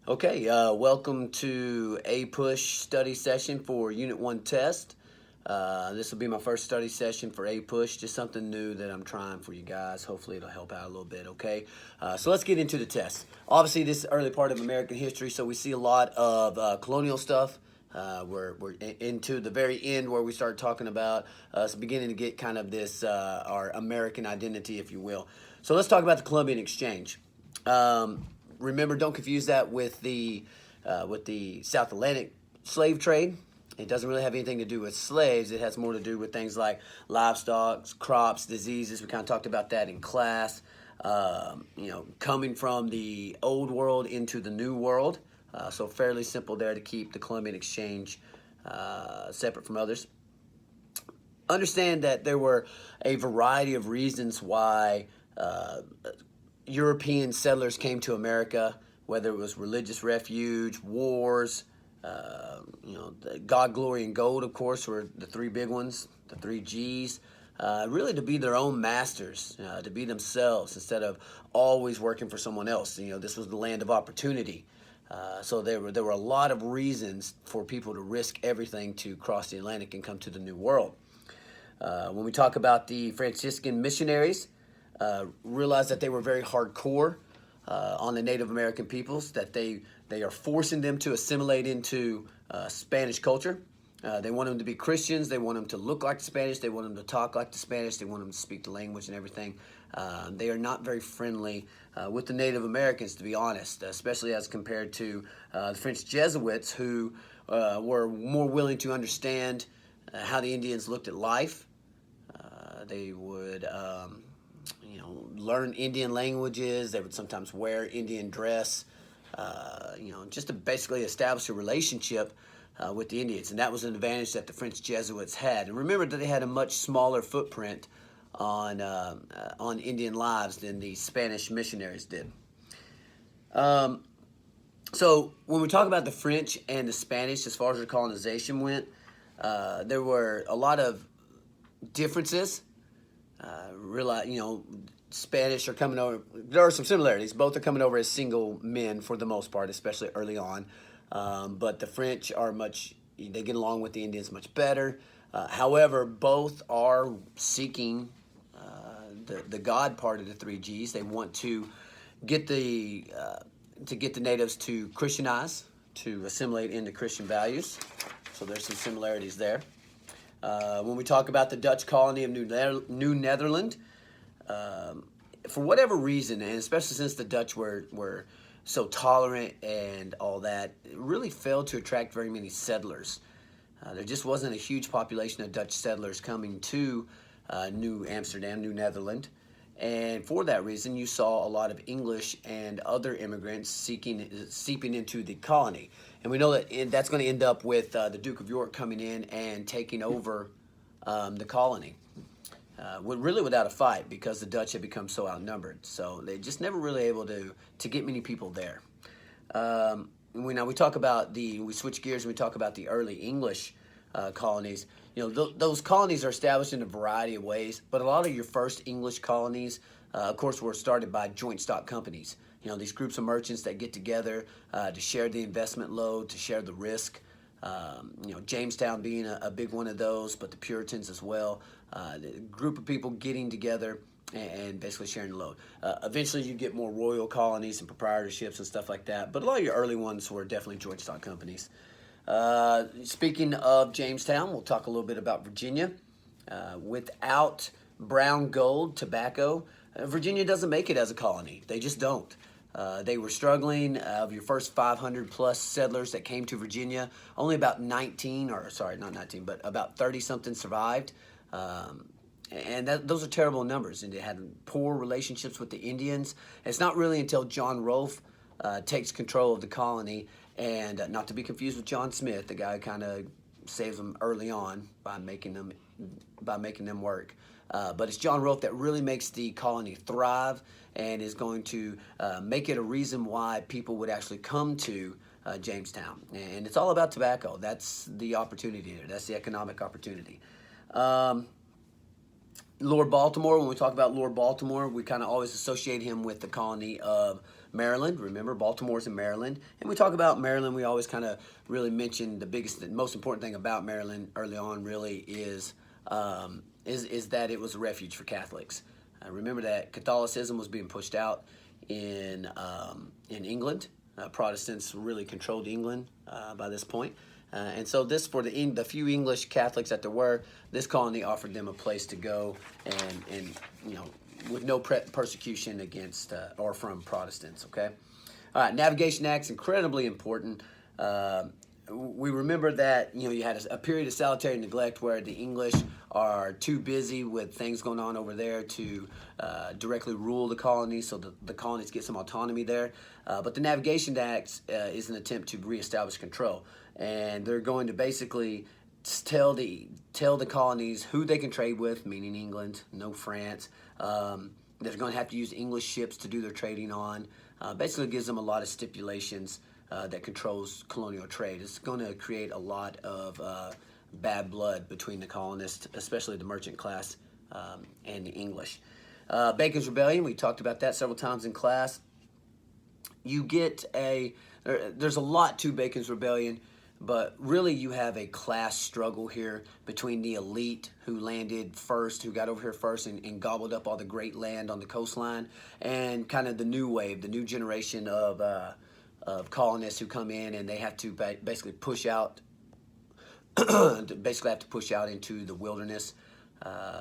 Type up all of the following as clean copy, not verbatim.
Okay, welcome to APUSH study session for Unit 1 test. This will be my first study session for APUSH, just something new that I'm trying for you guys. Hopefully it'll help out a little bit, okay? So let's get into the test. Obviously, this is early part of American history, so we see a lot of colonial stuff. We're into the very end where we start talking about it's beginning to get kind of this our American identity, if you will. So let's talk about the Columbian Exchange. Remember, don't confuse that with the South Atlantic slave trade. It doesn't really have anything to do with slaves. It has more to do with things like livestock, crops, diseases. We kind of talked about that in class. Coming from the old world into the new world. So fairly simple there to keep the Columbian Exchange separate from others. Understand that there were a variety of reasons why European settlers came to America, whether it was religious refuge, wars, God, glory, and gold, of course, were the three big ones, the three G's. Really to be their own masters, to be themselves instead of always working for someone else. This was the land of opportunity. So there were a lot of reasons for people to risk everything to cross the Atlantic and come to the New World. When we talk about the Franciscan missionaries, realize that they were very hardcore on the Native American peoples, that they are forcing them to assimilate into Spanish culture. They want them to be Christians. They want them to look like the Spanish. They want them to talk like the Spanish. They want them to speak the language and everything. They are not very friendly with the Native Americans, to be honest, especially as compared to the French Jesuits, who were more willing to understand how the Indians looked at life. They would learn Indian languages. They would sometimes wear Indian dress, just to basically establish a relationship with the Indians. And that was an advantage that the French Jesuits had. And remember that they had a much smaller footprint on Indian lives than the Spanish missionaries did. So when we talk about the French and the Spanish, as far as their colonization went, there were a lot of differences. Spanish are coming over. There are some similarities. Both are coming over as single men for the most part, especially early on. But the French they get along with the Indians much better. However, both are seeking the God part of the three G's. They want to get the natives to Christianize, to assimilate into Christian values. So there's some similarities there. When we talk about the Dutch colony of New Netherland, for whatever reason, and especially since the Dutch were so tolerant and all that, it really failed to attract very many settlers. There just wasn't a huge population of Dutch settlers coming to New Amsterdam, New Netherland. And for that reason, you saw a lot of English and other immigrants seeping into the colony. And we know that that's going to end up with the Duke of York coming in and taking over the colony. Really without a fight, because the Dutch had become so outnumbered. So they just never really able to get many people there. We talk about we switch gears and we talk about the early English colonies. Those colonies are established in a variety of ways, but a lot of your first English colonies, of course, were started by joint stock companies. These groups of merchants that get together to share the investment load, to share the risk. Jamestown being a big one of those, but the Puritans as well. The group of people getting together and basically sharing the load. Eventually, you get more royal colonies and proprietorships and stuff like that, but a lot of your early ones were definitely joint stock companies. Speaking of Jamestown, we'll talk a little bit about Virginia. Without brown gold, tobacco, Virginia doesn't make it as a colony. They just don't. They were struggling. Of your first 500 plus settlers that came to Virginia, only about about 30 something survived. And those are terrible numbers. And they had poor relationships with the Indians. It's not really until John Rolfe takes control of the colony, and not to be confused with John Smith, the guy who kind of saves them early on by making them work. But it's John Rolfe that really makes the colony thrive and is going to make it a reason why people would actually come to Jamestown. And it's all about tobacco. That's the opportunity there. That's the economic opportunity. Lord Baltimore, when we talk about Lord Baltimore, we kind of always associate him with the colony of Maryland. Remember, Baltimore's in Maryland. And we talk about Maryland, we always kind of really mention the biggest, the most important thing about Maryland early on really is that it was a refuge for Catholics. Remember that Catholicism was being pushed out in England. Protestants really controlled England by this point. And so this, for the few English Catholics that there were, this colony offered them a place to go and with no persecution against or from Protestants, okay? All right, Navigation Act's incredibly important. We remember that, you had a period of salutary neglect where the English are too busy with things going on over there to directly rule the colonies, so the colonies get some autonomy there. But the Navigation Act is an attempt to reestablish control. And they're going to basically tell the colonies who they can trade with, meaning England, no France. They're going to have to use English ships to do their trading on. Basically gives them a lot of stipulations that controls colonial trade. It's going to create a lot of bad blood between the colonists, especially the merchant class and the English. Bacon's Rebellion, we talked about that several times in class. There's a lot to Bacon's Rebellion, but really you have a class struggle here between the elite who landed first, who got over here first and gobbled up all the great land on the coastline, and kind of the new wave, the new generation of colonists who come in, and they have to basically push out into the wilderness.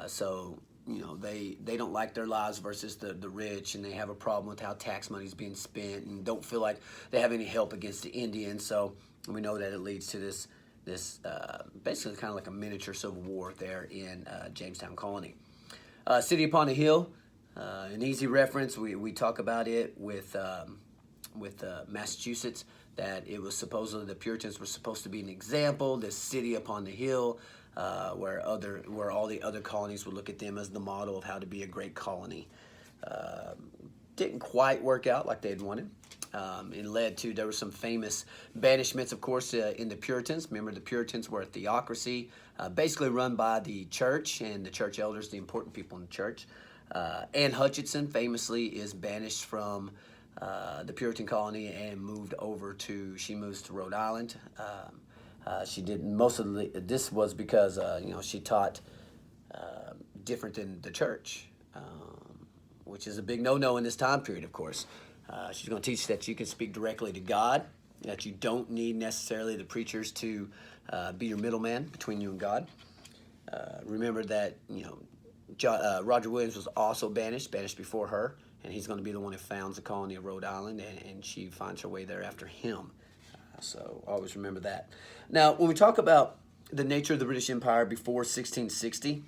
So they don't like their lives versus the rich, and they have a problem with how tax money is being spent and don't feel like they have any help against the Indians. So we know that it leads to this basically kind of like a miniature civil war there in Jamestown Colony. City upon a Hill, an easy reference. We talk about it with Massachusetts, that it was supposedly the Puritans were supposed to be an example, this city upon the hill, where all the other colonies would look at them as the model of how to be a great colony. Didn't quite work out like they had wanted. It led to, there were some famous banishments, of course, in the Puritans. Remember, the Puritans were a theocracy, basically run by the church and the church elders, the important people in the church. Anne Hutchinson famously is banished from the Puritan colony and moves to Rhode Island. She did this was because she taught different than the church, which is a big no-no in this time period, of course. She's going to teach that you can speak directly to God, that you don't need necessarily the preachers to be your middleman between you and God. Remember that Roger Williams was also banished before her, and he's going to be the one who founds the colony of Rhode Island, and she finds her way there after him. So always remember that. Now, when we talk about the nature of the British Empire before 1660,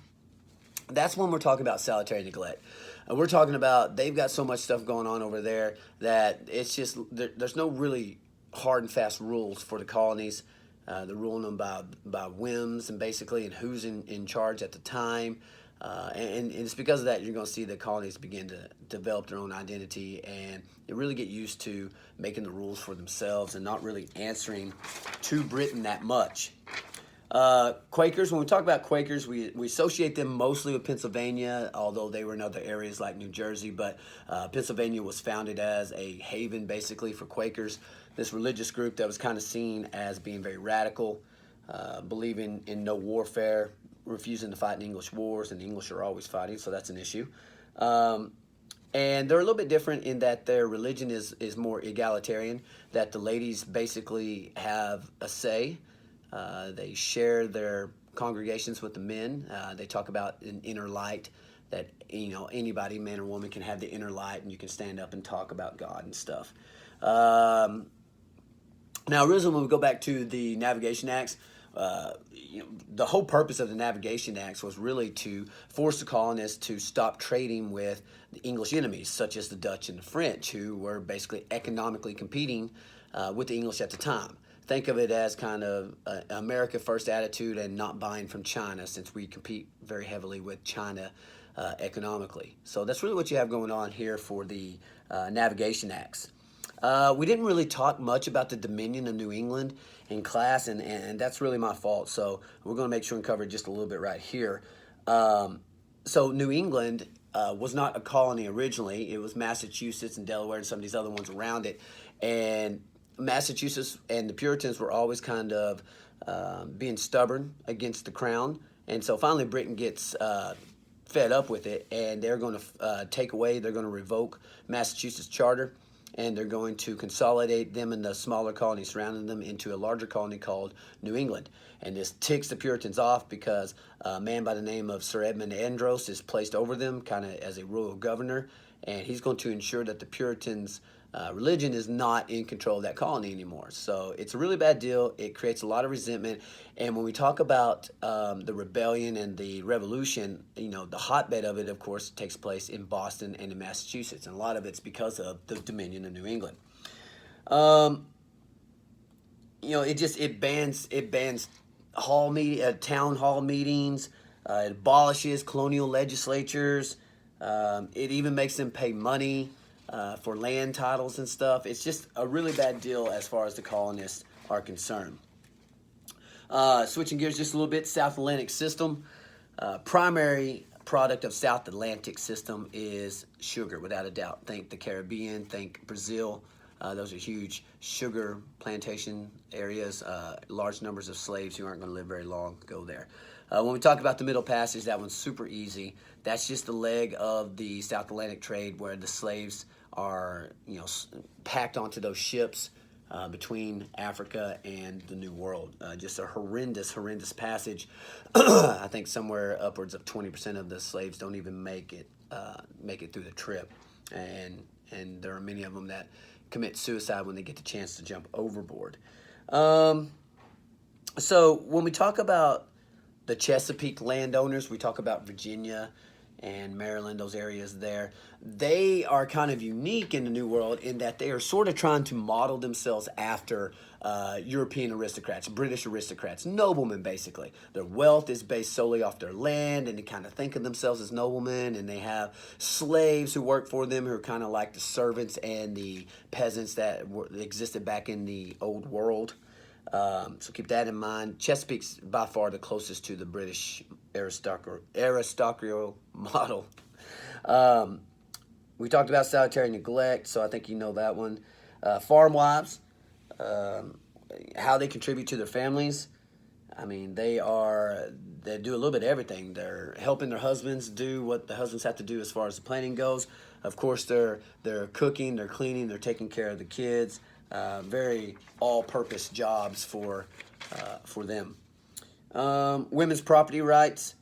that's when we're talking about salutary neglect. We're talking about they've got so much stuff going on over there that it's just, there's no really hard and fast rules for the colonies. They're ruling them by whims and who's in charge at the time. And it's because of that you're going to see the colonies begin to develop their own identity, and they really get used to making the rules for themselves and not really answering to Britain that much. Quakers, when we talk about Quakers, we associate them mostly with Pennsylvania, although they were in other areas like New Jersey, but Pennsylvania was founded as a haven basically for Quakers, this religious group that was kind of seen as being very radical, believing in no warfare, refusing to fight in English wars, and the English are always fighting, so that's an issue. And they're a little bit different in that their religion is more egalitarian, that the ladies basically have a say. They share their congregations with the men. They talk about an inner light, that anybody, man or woman, can have the inner light, and you can stand up and talk about God and stuff. Now, originally, when we go back to the Navigation Acts, the whole purpose of the Navigation Acts was really to force the colonists to stop trading with the English enemies, such as the Dutch and the French, who were basically economically competing with the English at the time. Think of it as kind of America first attitude and not buying from China, since we compete very heavily with China economically. So that's really what you have going on here for the Navigation Acts. We didn't really talk much about the Dominion of New England in class, and that's really my fault. So we're going to make sure and cover just a little bit right here. So New England, was not a colony originally. It was Massachusetts and Delaware and some of these other ones around it. And Massachusetts and the Puritans were always kind of being stubborn against the crown. And so finally Britain gets fed up with it, and they're going to they're going to revoke Massachusetts charter, and they're going to consolidate them and the smaller colonies surrounding them into a larger colony called New England. And this ticks the Puritans off because a man by the name of Sir Edmund Andros is placed over them kind of as a royal governor, and he's going to ensure that the Puritans' religion is not in control of that colony anymore. So it's a really bad deal. It creates a lot of resentment. And when we talk about the rebellion and the revolution, you know, the hotbed of it, of course, takes place in Boston and in Massachusetts. And a lot of it's because of the Dominion of New England. You know, it bans town hall meetings. It abolishes colonial legislatures. It even makes them pay money for land titles and stuff. It's just a really bad deal as far as the colonists are concerned. Switching gears just a little bit, South Atlantic system. Primary product of South Atlantic system is sugar, without a doubt. Think the Caribbean, think Brazil. Those are huge sugar plantation areas. Large numbers of slaves who aren't going to live very long go there. When we talk about the Middle Passage, that one's super easy. That's just the leg of the South Atlantic trade where the slaves are, you know, packed onto those ships between Africa and the New World. Just a horrendous passage. I think somewhere upwards of 20% of the slaves don't even make it through the trip, and there are many of them that commit suicide when they get the chance to jump overboard. So when we talk about the Chesapeake landowners, we talk about Virginia and Maryland, those areas there. They are kind of unique in the New World in that they are sort of trying to model themselves after European aristocrats, British aristocrats, noblemen basically. Their wealth is based solely off their land, and they kind of think of themselves as noblemen, and they have slaves who work for them who are kind of like the servants and the peasants that existed back in the old world. So keep that in mind. Chesapeake's by far the closest to the British aristocratical model. We talked about solitary neglect, so I think you know that one. Farm wives, how they contribute to their families. I mean, they do a little bit of everything. They're helping their husbands do what the husbands have to do as far as the planning goes. Of course, they're cooking, they're cleaning, they're taking care of the kids. Very all-purpose jobs for them. Women's property rights.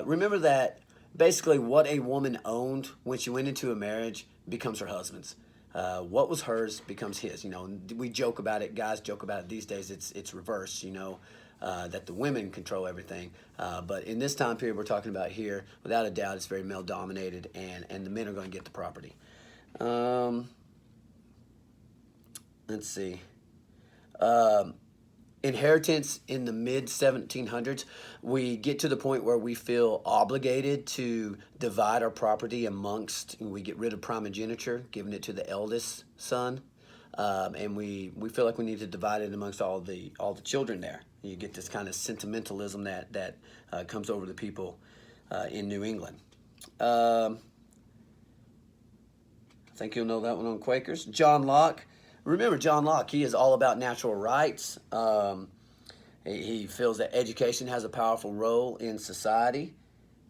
Remember that basically what a woman owned when she went into a marriage becomes her husband's. What was hers becomes his. You know, we joke about it. Guys joke about it these days. It's reversed. You know, that the women control everything. But in this time period we're talking about here, without a doubt, it's very male-dominated, and the men are going to get the property. Let's see. Inheritance in the mid-1700s, we get to the point where we feel obligated to divide our property amongst, we get rid of primogeniture, giving it to the eldest son, and we feel like we need to divide it amongst all the children there. You get this kind of sentimentalism that comes over the people in New England. I think you'll know that one on Quakers. John Locke. Remember John Locke, he is all about natural rights. He feels that education has a powerful role in society,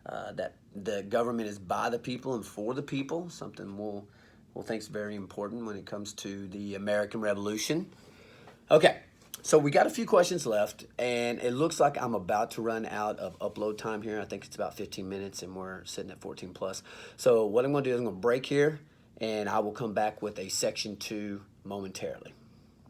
that the government is by the people and for the people, something we'll think is very important when it comes to the American Revolution. Okay, so we got a few questions left, and it looks like I'm about to run out of upload time here. I think it's about 15 minutes, and we're sitting at 14 plus. So what I'm going to do is I'm going to break here, and I will come back with a section 2 momentarily.